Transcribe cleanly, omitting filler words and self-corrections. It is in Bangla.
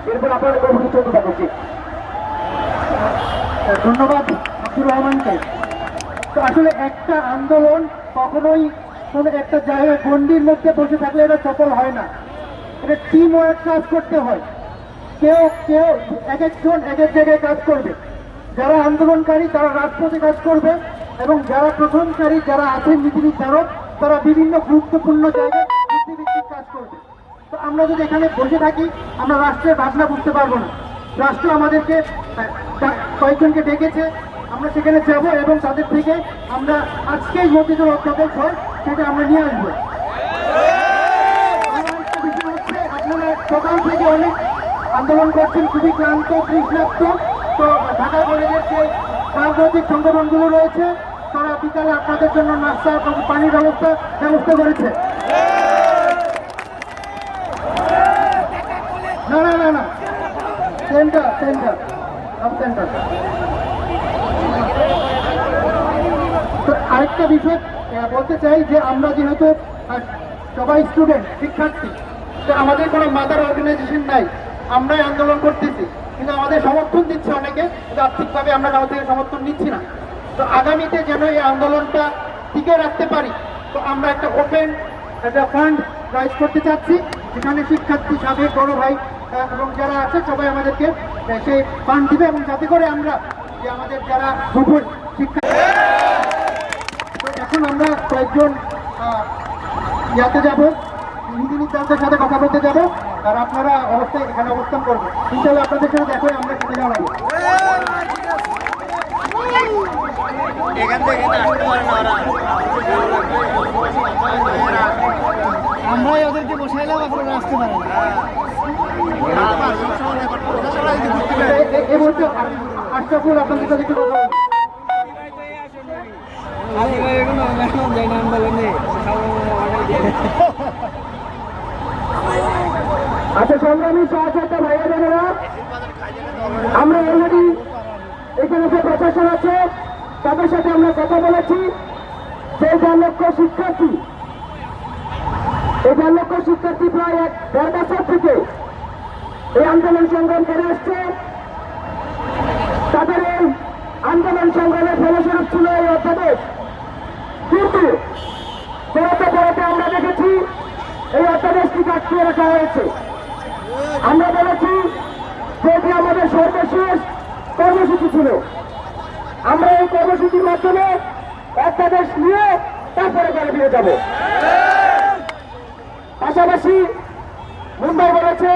এরপর আপনাদের কর্মসূচি চলতে থাকুন। ধন্যবাদ আব্দুর রহমানকে। তো আসলে একটা আন্দোলন কখনোই কোনো একটা জায়গায় গণ্ডির মধ্যে বসে থাকলে এটা সফল হয় না, এটা টিম ওয়ার্ক কাজ করতে হয়। কেউ কেউ এক একজন এক এক জায়গায় কাজ করবে। যারা আন্দোলনকারী তারা রাজপথে কাজ করবে, এবং যারা প্রথমকারী যারা আছেন নীতি নির্ধারক তারা বিভিন্ন গুরুত্বপূর্ণ জায়গায় বুদ্ধিভিত্তিক কাজ করবে। তো আমরা যদি এখানে বসে থাকি আমরা রাষ্ট্রের ভাবনা বুঝতে পারবো না। রাষ্ট্র আমাদেরকে কয়েকজনকে ডেকেছে, আমরা সেখানে যাব এবং তাদের থেকে আমরা আজকেই মতিঝিল অধ্যাদেশ হয় সেটা আমরা নিয়ে আসবো। আপনারা সকাল থেকে অনেক আন্দোলন করছেন, খুবই ক্লান্ত তৃষ্ণার্ত। তো ঢাকা কলেজের যে রাজনৈতিক সংগঠনগুলো রয়েছে তারা বিকালে আপনাদের জন্য নাস্তা এবং পানির ব্যবস্থা করেছে। না না না না, সেন্টার সেন্টার সেন্টার। তো আরেকটা বিষয় বলতে চাই যে আমরা যেহেতু সবাই স্টুডেন্ট শিক্ষার্থী, তো আমাদের কোনো মাদার অর্গানাইজেশন নাই, আমরাই আন্দোলন করতেছি, কিন্তু আমাদের সমর্থন দিচ্ছে অনেকে, কিন্তু আর্থিকভাবে আমরা কারো থেকে সমর্থন নিচ্ছি না। তো আগামীতে যেন এই আন্দোলনটা টিকে রাখতে পারি, তো আমরা একটা ওপেন একটা ফান্ড রাইজ করতে চাচ্ছি, যেখানে শিক্ষার্থী সাবেক বড় ভাই এবং যারা আছে সবাই আমাদেরকে সেই ফান্ড দিবে, এবং যাতে করে আমরা যে আমাদের যারা নতুন শিক্ষা। তো এখন আমরা কয়েকজন ইয়াতে যাব, নীতি নির্ধারকদের সাথে কথা বলতে যাব, আর আপনারা অবস্থায় এখানে অবস্থান করবেন। ইনশাআল্লাহ আপনাদের সাথে দেখা হয়ে আমরা সেটা জানাবো। আমরাই ওদেরকে বসাইলাম, আপনারা আসতে পারেন। এই মুহূর্তে আশরাফুল আপনাদের সাথে একটু কথা বলবো। আচ্ছা সংগ্রামী সহযোগিতা ভাইয়া বোনেরা, আমরা অলরেডি এখানে যে প্রশাসন আছে তাদের সাথে আমরা কথা বলেছি। যে 4 লক্ষ শিক্ষার্থী, এই 4 লক্ষ শিক্ষার্থী প্রায় 1.5 বছর থেকে এই আন্দোলন সংগ্রাম করে আসছে। তাদের এই আন্দোলন সংগ্রামের ফলস্বরূপ ছিল এই অধ্যাদেশ, কিন্তু পড়াতে পড়াতে আমরা দেখেছি এই অধ্যাদেশটি কাটিয়ে রাখা হয়েছে। আমরা বলেছি যে এটি আমাদের সর্বশেষ কর্মসূচি ছিল, আমরা এই কর্মসূচির মাধ্যমে অধ্যাদেশ নিয়ে তারপরে ঘরে ফিরে যাব। পাশাপাশি মুম্বাই বলেছে